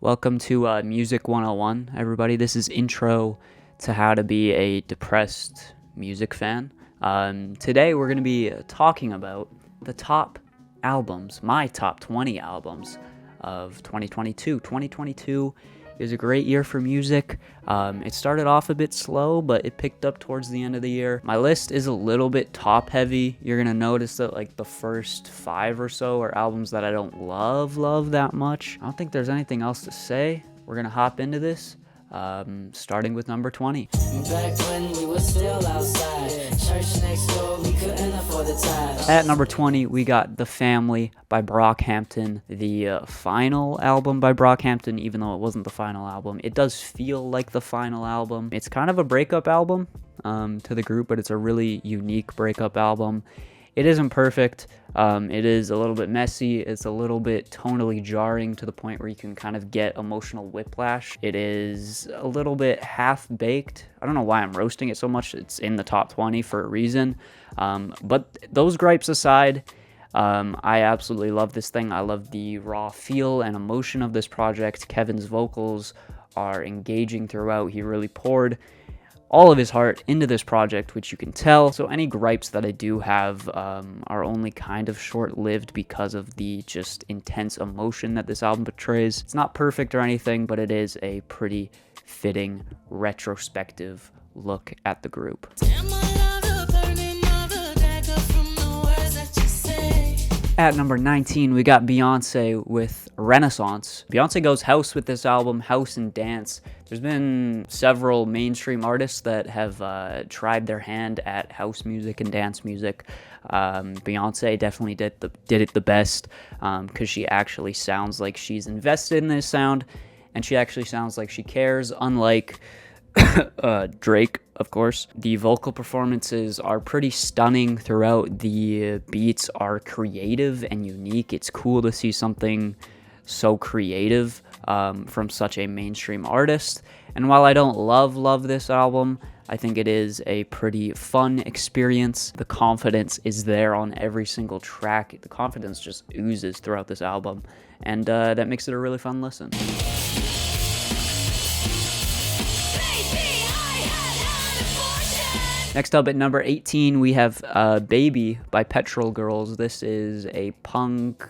Welcome to Music 101, everybody. This is intro to how to be a depressed music fan. Today we're going to be talking about the top albums, my top 20 albums of 2022. 2022 is a great year for music. It started off a bit slow, but it picked up towards the end of the year. My list is a little bit top heavy. You're going to notice that like the first 5 or so are albums that I don't love that much. I don't think there's anything else to say. We're going to hop into this. Starting with number 20. Back when we were still outside, church next door, we couldn't afford the tithe. At number 20, we got The Family by Brockhampton, the final album by Brockhampton, even though it wasn't the final album. It does feel like the final album. It's kind of a breakup album to the group, but it's a really unique breakup album. It isn't perfect. It is a little bit messy. It's a little bit tonally jarring to the point where you can kind of get emotional whiplash. It is a little bit half-baked. I don't know why I'm roasting it so much. It's in the top 20 for a reason. But those gripes aside, I absolutely love this thing. I love the raw feel and emotion of this project. Kevin's vocals are engaging throughout. He really poured all of his heart into this project, which you can tell. So any gripes that I do have are only kind of short-lived because of the just intense emotion that this album portrays. It's not perfect or anything, but it is a pretty fitting retrospective look at the group. At number 19, we got Beyonce with Renaissance. Beyonce goes house with this album, house and dance. There's been several mainstream artists that have tried their hand at house music and dance music. Beyonce definitely did it the best because she actually sounds like she's invested in this sound, and she actually sounds like she cares, unlike Drake, of course. The vocal performances are pretty stunning throughout. The beats are creative and unique. It's cool to see something so creative from such a mainstream artist. And while I don't love this album, I think it is a pretty fun experience. The confidence is there on every single track. The confidence just oozes throughout this album, and that makes it a really fun listen. Next up at number 18, we have Baby by Petrol Girls. This is a punk.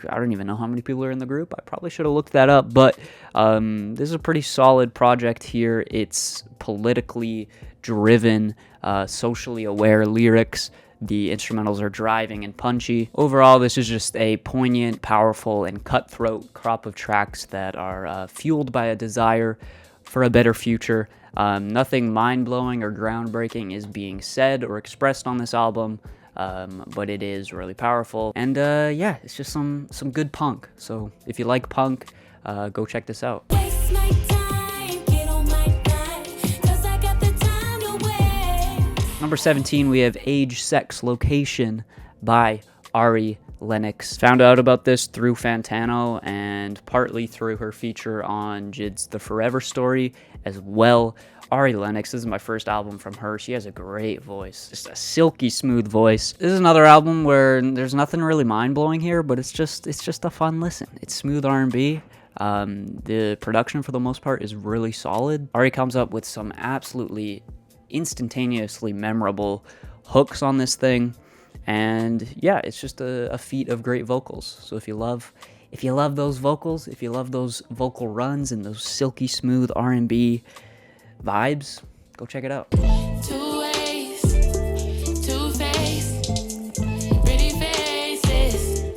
I don't even know how many people are in the group. I probably should have looked that up, but this is a pretty solid project here. It's politically driven, socially aware lyrics. The instrumentals are driving and punchy. Overall, this is just a poignant, powerful, and cutthroat crop of tracks that are fueled by a desire for a better future. Nothing mind-blowing or groundbreaking is being said or expressed on this album, but it is really powerful. And yeah, it's just some good punk. So if you like punk, go check this out. Number 17, we have Age, Sex, Location by Ari Lennox. Found out about this through Fantano and partly through her feature on JID's The Forever Story as well. Ari Lennox, this is my first album from her. She has a great voice, just a silky smooth voice. This is another album where there's nothing really mind-blowing here, but it's just a fun listen. It's smooth R&B. The production for the most part is really solid. Ari comes up with some absolutely instantaneously memorable hooks on this thing. And yeah, it's just a feat of great vocals. So if you love those vocals, if you love those vocal runs and those silky smooth R&B vibes, go check it out.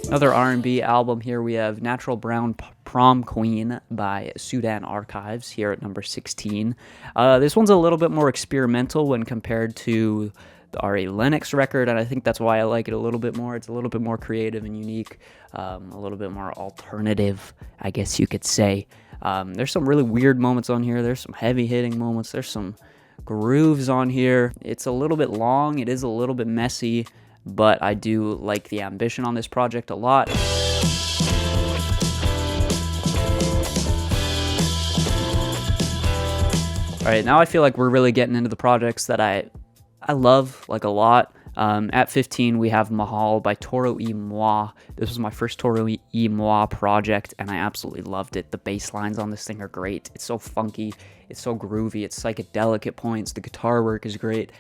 Another R&B album here, we have Natural Brown Prom Queen by Sudan Archives here at number 16. This one's a little bit more experimental when compared to the Ari Lennox record, and I think that's why I like it a little bit more. It's a little bit more creative and unique, a little bit more alternative, I guess you could say. There's some really weird moments on here. There's some heavy-hitting moments. There's some grooves on here. It's a little bit long. It is a little bit messy, but I do like the ambition on this project a lot. All right, now I feel like we're really getting into the projects that I love like a lot. At 15, we have Mahal by Toro y Moi. This was my first Toro y Moi project, and I absolutely loved it. The bass lines on this thing are great. It's so funky. It's so groovy. It's psychedelic at points. The guitar work is great.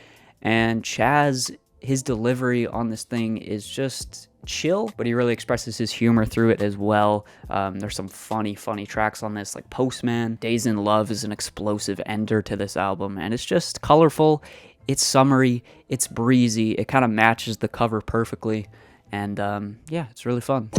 And Chaz, his delivery on this thing is just chill, but he really expresses his humor through it as well. There's some funny tracks on this, like Postman. Days in Love is an explosive ender to this album, and it's just colorful. It's summery, it's breezy, it kind of matches the cover perfectly, and yeah, it's really fun.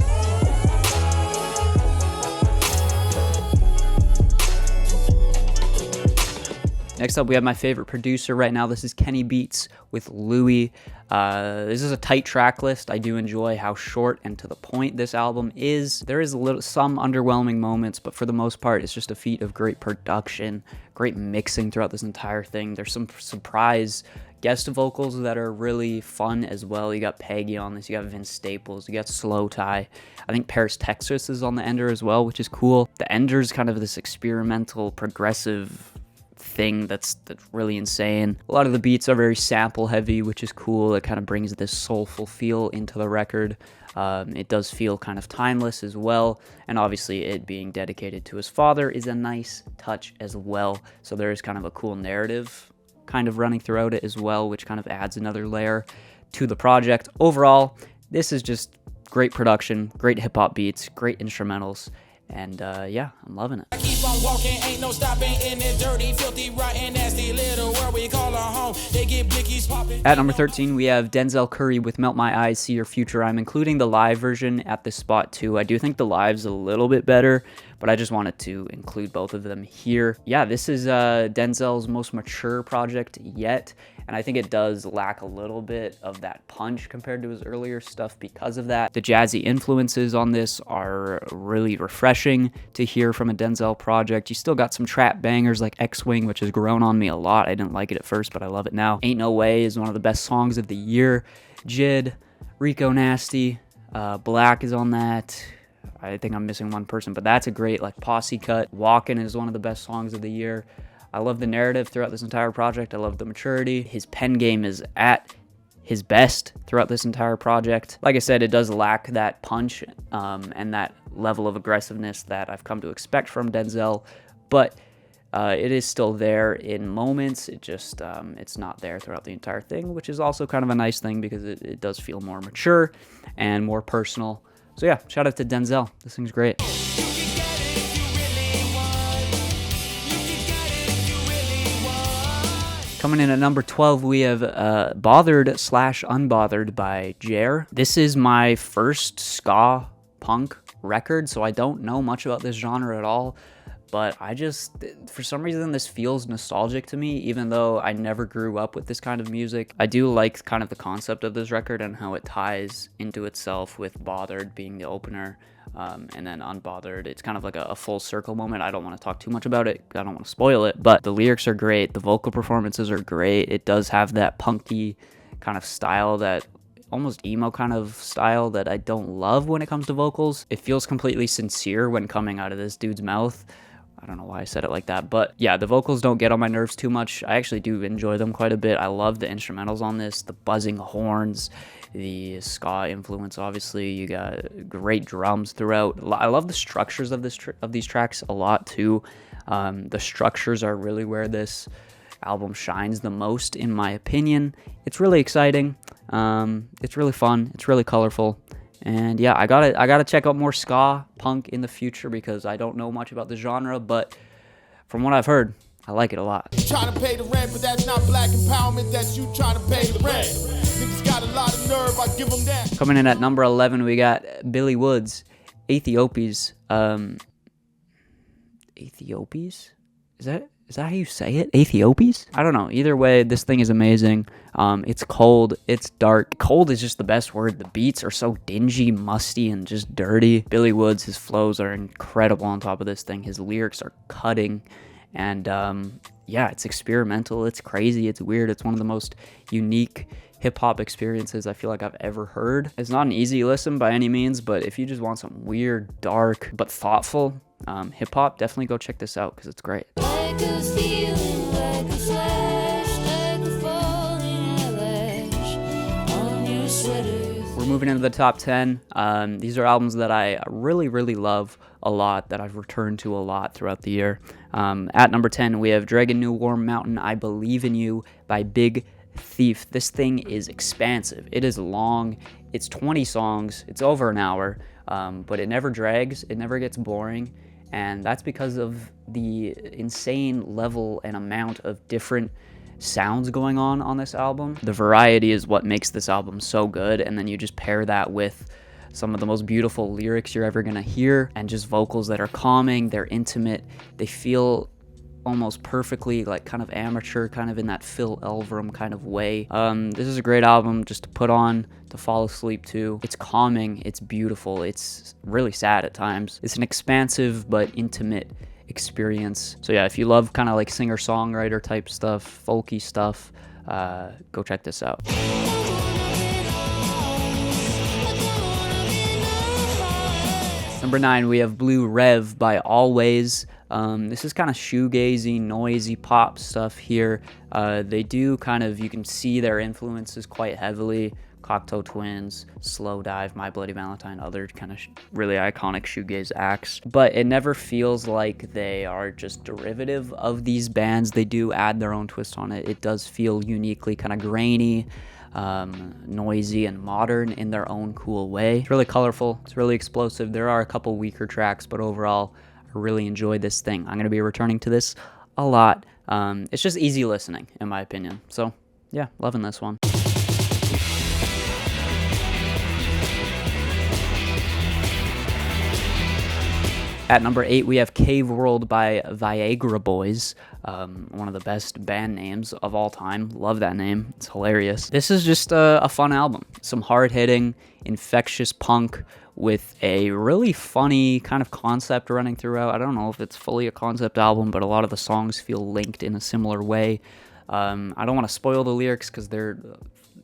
Next up, we have my favorite producer right now. This is Kenny Beats with Louis. This is a tight track list. I do enjoy how short and to the point this album is. There is some underwhelming moments, but for the most part, it's just a feat of great production, great mixing throughout this entire thing. There's some surprise guest vocals that are really fun as well. You got Peggy on this, you got Vince Staples, you got Slow Tie. I think Paris, Texas is on the ender as well, which is cool. The ender's kind of this experimental, progressive thing that's really insane. A lot of the beats are very sample heavy, which is cool. It kind of brings this soulful feel into the record. It does feel kind of timeless as well, and obviously it being dedicated to his father is a nice touch as well. So there is kind of a cool narrative kind of running throughout it as well, which kind of adds another layer to the project. Overall, this is just great production, great hip-hop beats, great instrumentals, and yeah, I'm loving it. Keep on walking, ain't no stopping in this dirty, filthy, rotten, nasty little world we call our home. They get blickies popping. At number 13, we have Denzel Curry with Melt My Eyes, See Your Future. I'm including the live version at this spot too. I do think the live's a little bit better, but I just wanted to include both of them here. Yeah, this is Denzel's most mature project yet, and I think it does lack a little bit of that punch compared to his earlier stuff because of that. The jazzy influences on this are really refreshing to hear from a Denzel project. You still got some trap bangers like X-Wing, which has grown on me a lot. I didn't like it at first, but I love it now. Ain't No Way is one of the best songs of the year. Jid, Rico Nasty, Black is on that. I think I'm missing one person, but that's a great like posse cut. Walkin' is one of the best songs of the year. I love the narrative throughout this entire project. I love the maturity. His pen game is at his best throughout this entire project. Like I said, it does lack that punch and that level of aggressiveness that I've come to expect from Denzel, but it is still there in moments. It just, it's not there throughout the entire thing, which is also kind of a nice thing because it does feel more mature and more personal. So yeah, shout out to Denzel. This thing's great. Coming in at number 12, we have Bothered / Unbothered by Jer. This is my first ska punk record, so I don't know much about this genre at all, but for some reason, this feels nostalgic to me, even though I never grew up with this kind of music. I do like kind of the concept of this record and how it ties into itself with Bothered being the opener. And then Unbothered, it's kind of like a full circle moment. I don't want to talk too much about it. I don't want to spoil it, but the lyrics are great. The vocal performances are great. It does have that punky kind of style, that almost emo kind of style that I don't love when it comes to vocals. It feels completely sincere when coming out of this dude's mouth. I don't know why I said it like that, but yeah, the vocals don't get on my nerves too much. I actually do enjoy them quite a bit. I love the instrumentals on this, the buzzing horns, the ska influence. Obviously, you got great drums throughout. I love the structures of these tracks a lot too. The structures are really where this album shines the most, in my opinion. It's really exciting. It's really fun. It's really colorful. And yeah, I gotta check out more ska punk in the future because I don't know much about the genre, but from what I've heard, I like it a lot. Trying to pay the rent, but that's not black empowerment. That's you trying to pay the rent. Niggas got a lot of nerve. I give them that. Coming in at number 11, we got Billy Woods, Aethiopies. Aethiopies? Is that how you say it? Aethiopies? I don't know. Either way, this thing is amazing. It's cold. It's dark. Cold is just the best word. The beats are so dingy, musty, and just dirty. Billy Woods, his flows are incredible on top of this thing. His lyrics are cutting. And yeah, it's experimental. It's crazy. It's weird. It's one of the most unique hip-hop experiences I feel like I've ever heard. It's not an easy listen by any means, but if you just want some weird, dark, but thoughtful hip-hop, definitely go check this out because it's great. moving into the top 10, these are albums that I really, really love a lot, that I've returned to a lot throughout the year. At number 10, we have Dragon New Warm Mountain, I Believe in You by Big Thief. This thing is expansive. It is long. It's 20 songs. It's over an hour, but it never drags. It never gets boring. And that's because of the insane level and amount of different sounds going on this album. The variety is what makes this album so good, and then you just pair that with some of the most beautiful lyrics you're ever gonna hear, and just vocals that are calming, they're intimate, they feel almost perfectly like kind of amateur, kind of in that Phil Elverum kind of way. This is a great album just to put on, to fall asleep to. It's calming, it's beautiful, it's really sad at times. It's an expansive but intimate experience. So yeah, if you love kind of like singer-songwriter type stuff, folky stuff, go check this out. Number 9, we have Blue Rev by Always. This is kind of shoegazy, noisy pop stuff here. They do kind of, you can see their influences quite heavily. Cocteau Twins, Slowdive, My Bloody Valentine, other kind of really iconic shoegaze acts. But it never feels like they are just derivative of these bands. They do add their own twist on it. It does feel uniquely kind of grainy, noisy, and modern in their own cool way. It's really colorful. It's really explosive. There are a couple weaker tracks, but overall, I really enjoy this thing. I'm going to be returning to this a lot. It's just easy listening, in my opinion. So, yeah, loving this one. At number 8, we have Cave World by Viagra Boys, one of the best band names of all time. Love that name. It's hilarious. This is just a fun album. Some hard-hitting, infectious punk with a really funny kind of concept running throughout. I don't know if it's fully a concept album, but a lot of the songs feel linked in a similar way. I don't want to spoil the lyrics because they're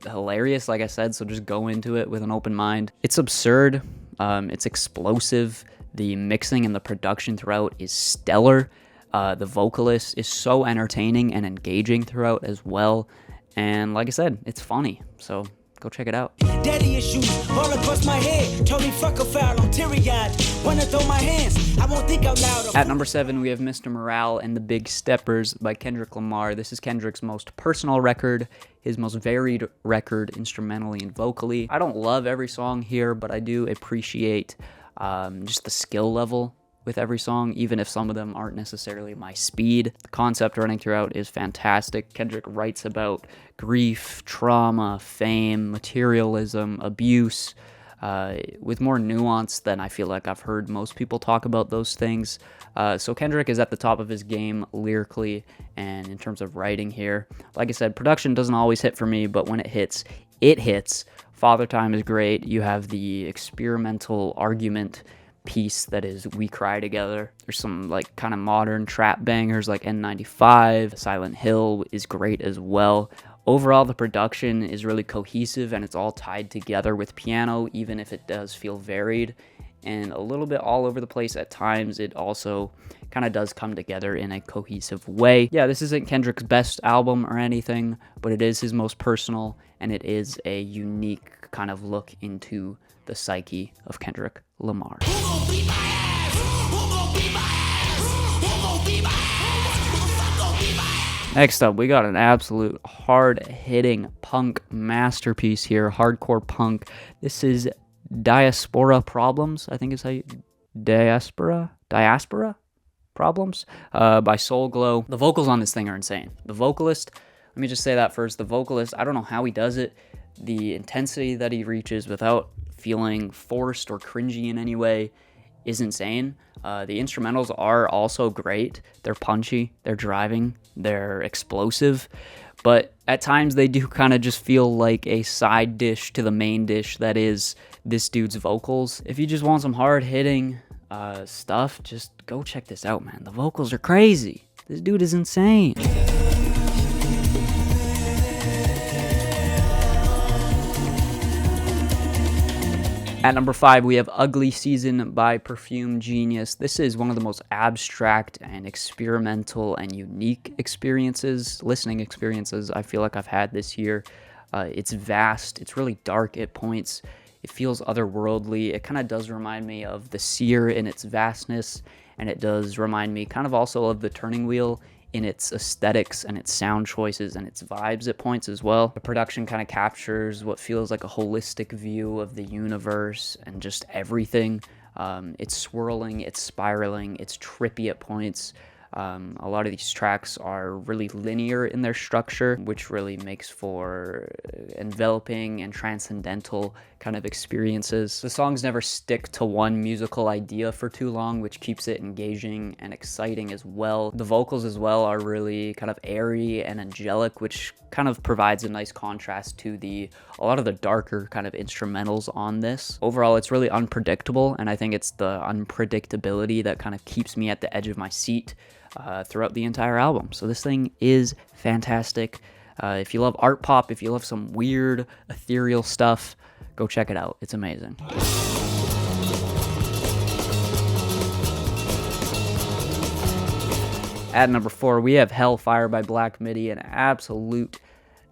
hilarious, like I said, so just go into it with an open mind. It's absurd. It's explosive. The mixing and the production throughout is stellar. The vocalist is so entertaining and engaging throughout as well. And like I said, it's funny. So go check it out. Daddy issues all across my head. Told me fuck a foul, I'm teary-eyed. Wanna throw my hands, I won't think out loud. At number 7, we have Mr. Morale and the Big Steppers by Kendrick Lamar. This is Kendrick's most personal record, his most varied record instrumentally and vocally. I don't love every song here, but I do appreciate just the skill level with every song, even if some of them aren't necessarily my speed. The concept running throughout is fantastic. Kendrick writes about grief, trauma, fame, materialism, abuse, with more nuance than I feel like I've heard most people talk about those things. So Kendrick is at the top of his game lyrically and in terms of writing here. Like I said, production doesn't always hit for me, but when it hits, it hits. Father Time is great. You have the experimental argument piece that is We Cry Together. There's some like kind of modern trap bangers like N95. Silent Hill is great as well. Overall, the production is really cohesive and it's all tied together with piano, even if it does feel varied and a little bit all over the place at times. It also kind of does come together in a cohesive way. Yeah, this isn't Kendrick's best album or anything, but it is his most personal, and it is a unique kind of look into the psyche of Kendrick Lamar. Next up, we got an absolute hard-hitting punk masterpiece here, hardcore punk. This is Diaspora Problems, I think is how you... Diaspora Problems by Soul Glow. The vocals on this thing are insane. The vocalist, let me just say that first, the vocalist, I don't know how he does it. The intensity that he reaches without feeling forced or cringy in any way is insane. The instrumentals are also great. They're punchy, they're driving, they're explosive, but at times they do kind of just feel like a side dish to the main dish that is this dude's vocals. If you just want some hard-hitting stuff, just go check this out, man. The vocals are crazy. This dude is insane. At number 5, we have Ugly Season by Perfume Genius. This is one of the most abstract and experimental and unique listening experiences I feel like I've had this year. It's vast, it's really dark at points. It feels otherworldly. It kind of does remind me of The Seer in its vastness, and it does remind me kind of also of The Turning Wheel in its aesthetics and its sound choices and its vibes at points as well. The production kind of captures what feels like a holistic view of the universe and just everything. It's swirling, it's spiraling, it's trippy at points. A lot of these tracks are really linear in their structure, which really makes for enveloping and transcendental kind of experiences. The songs never stick to one musical idea for too long, which keeps it engaging and exciting as well. The vocals as well are really kind of airy and angelic, which kind of provides a nice contrast to a lot of the darker kind of instrumentals on this. Overall, it's really unpredictable, and I think it's the unpredictability that kind of keeps me at the edge of my seat throughout the entire album. So this thing is fantastic. If you love art pop, if you love some weird ethereal stuff, go check it out. It's amazing. At number 4, we have Hellfire by Black Midi, an absolute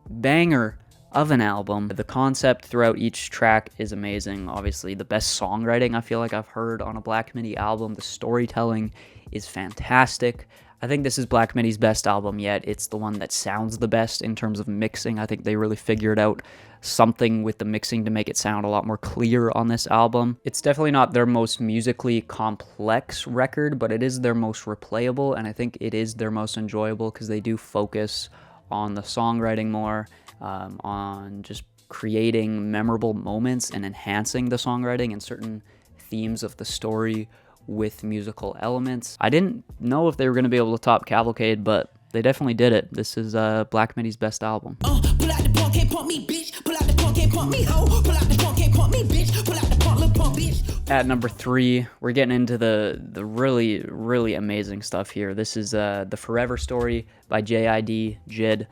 banger of an album. The concept throughout each track is amazing. Obviously, the best songwriting I feel like I've heard on a Black Midi album. The storytelling is fantastic. I think this is Black Midi's best album yet. It's the one that sounds the best in terms of mixing. I think they really figured out something with the mixing to make it sound a lot more clear on this album. It's definitely not their most musically complex record, but it is their most replayable, and I think it is their most enjoyable because they do focus on the songwriting more, on just creating memorable moments and enhancing the songwriting and certain themes of the story with musical elements. I didn't know if they were going to be able to top Cavalcade, but they definitely did it. This is Black Midi's best album. Pull out the punk, can't pump me, bitch. Pull out the punk, can't pump me, ho. Pull out the punk, can't pump me, bitch. Pull out the punk, little pump, bitch. At number 3, we're getting into the really, really amazing stuff here. This is The Forever Story by JID, JID.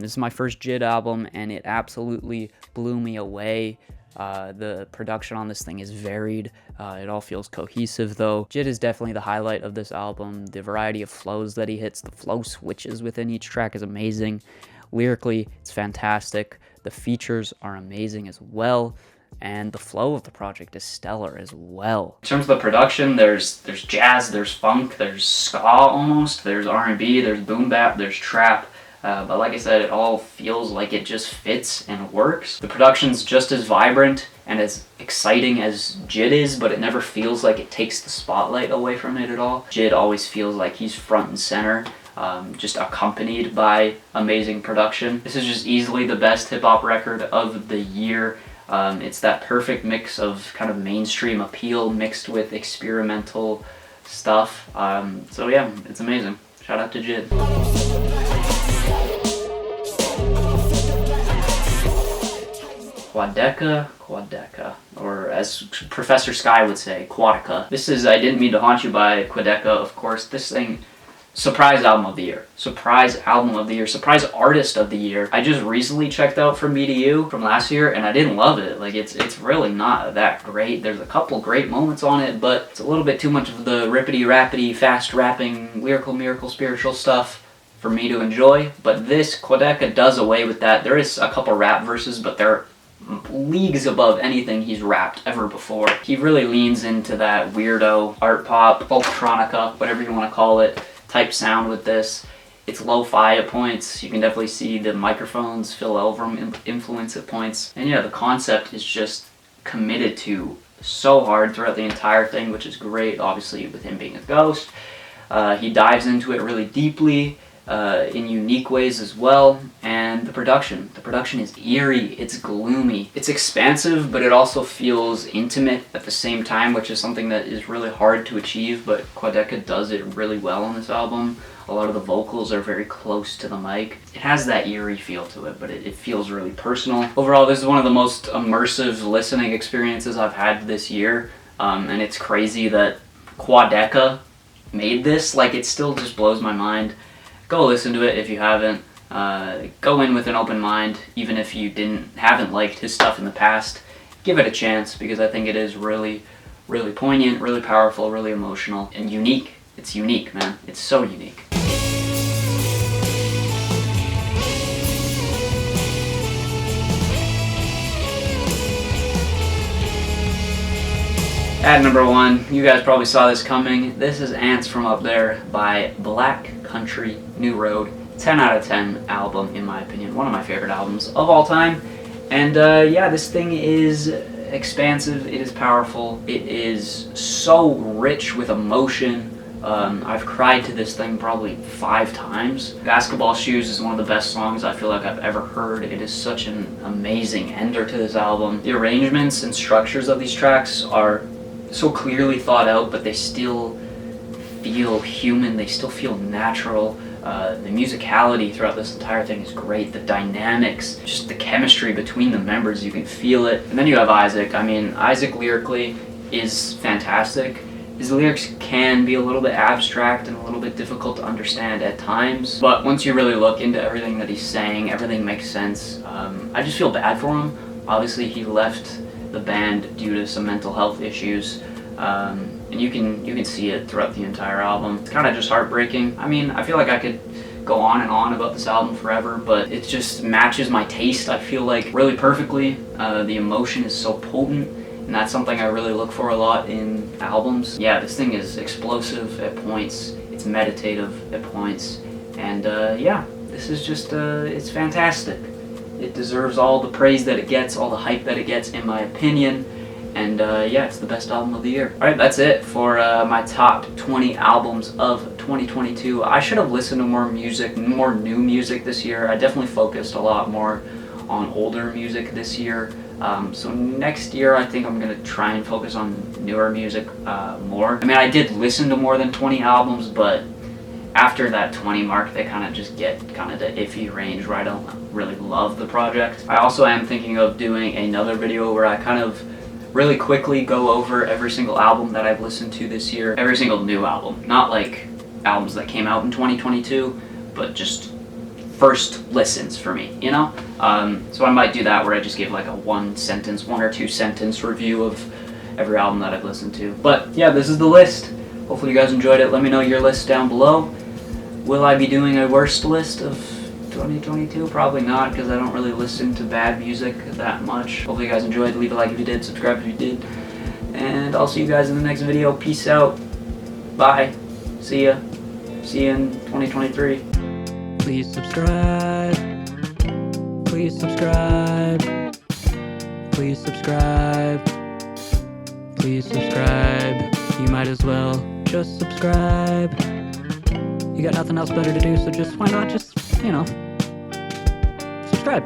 This is my first JID album, and it absolutely blew me away. The production on this thing is varied. It all feels cohesive, though. JID is definitely the highlight of this album. The variety of flows that he hits, the flow switches within each track is amazing. Lyrically, it's fantastic. The features are amazing as well. And the flow of the project is stellar as well. In terms of the production, there's jazz, there's funk, there's ska almost, there's R&B, there's boom bap, there's trap. But like I said, it all feels like it just fits and works. The production's just as vibrant and as exciting as JID is, but it never feels like it takes the spotlight away from it at all. JID always feels like he's front and center, just accompanied by amazing production. This is just easily the best hip-hop record of the year. It's that perfect mix of kind of mainstream appeal mixed with experimental stuff. So yeah, it's amazing. Shout out to JID. Quadeca, or as Professor Sky would say, Quadica. This is I Didn't Mean to Haunt You by Quadeca, of course. This thing, surprise album of the year. Surprise album of the year. Surprise artist of the year. I just recently checked out From Me to You from last year, and I didn't love it. Like, it's really not that great. There's a couple great moments on it, but it's a little bit too much of the rippity-rappity, fast-rapping, lyrical, miracle, spiritual stuff for me to enjoy. But this, Quadeca does away with that. There is a couple rap verses, but they're leagues above anything he's rapped ever before. He really leans into that weirdo, art pop, folktronica, whatever you want to call it, type sound with this. It's lo-fi at points. You can definitely see the microphones, Phil Elverum influence at points. And yeah, the concept is just committed to so hard throughout the entire thing, which is great, obviously, with him being a ghost. He dives into it really deeply, in unique ways as well, and the production is eerie, it's gloomy, it's expansive, but it also feels intimate at the same time, which is something that is really hard to achieve, but Quadeca does it really well on this album. A lot of the vocals are very close to the mic. It has that eerie feel to it, but it feels really personal. Overall, this is one of the most immersive listening experiences I've had this year, and it's crazy that Quadeca made this. Like, it still just blows my mind. Go listen to it if you haven't. Go in with an open mind, even if you haven't liked his stuff in the past. Give it a chance, because I think it is really, really poignant, really powerful, really emotional, and unique. It's unique, man. It's so unique. At number 1, you guys probably saw this coming. This is Ants from Up There by Black Country New Road. 10 out of 10 album, in my opinion. One of my favorite albums of all time. And yeah, this thing is expansive, it is powerful, it is so rich with emotion. I've cried to this thing probably 5 times. Basketball Shoes is one of the best songs I feel like I've ever heard. It is such an amazing ender to this album. The arrangements and structures of these tracks are so clearly thought out, but they still feel human, they still feel natural. The musicality throughout this entire thing is great. The dynamics, just the chemistry between the members, you can feel it. And then you have Isaac. I mean, Isaac lyrically is fantastic. His lyrics can be a little bit abstract and a little bit difficult to understand at times, but once you really look into everything that he's saying, everything makes sense. I just feel bad for him. Obviously, he left the band due to some mental health issues. And you can see it throughout the entire album. It's kind of just heartbreaking. I mean, I feel like I could go on and on about this album forever, but it just matches my taste, I feel like, really perfectly. The emotion is so potent, and that's something I really look for a lot in albums. Yeah, this thing is explosive at points, it's meditative at points, and yeah, this is just, it's fantastic. It deserves all the praise that it gets, all the hype that it gets, in my opinion. And yeah, it's the best album of the year. Alright, that's it for my top 20 albums of 2022. I should have listened to more music, more new music this year. I definitely focused a lot more on older music this year. So next year I think I'm going to try and focus on newer music more. I mean, I did listen to more than 20 albums, but after that 20 mark, they kind of just get kind of the iffy range where I don't really love the project. I also am thinking of doing another video where I kind of really quickly go over every single album that I've listened to this year, every single new album, not like albums that came out in 2022, but just first listens for me, you know? So I might do that where I just give like a 1 or 2 sentence review of every album that I've listened to. But yeah, this is the list. Hopefully you guys enjoyed it. Let me know your list down below. Will I be doing a worst list of 2022? Probably not, because I don't really listen to bad music that much. Hopefully you guys enjoyed. Leave a like if you did, subscribe if you did, and I'll see you guys in the next video. Peace out. Bye. See ya. See you in 2023. Please subscribe. Please subscribe. Please subscribe. Please subscribe. You might as well just subscribe. You got nothing else better to do, so just why not just, you know, subscribe.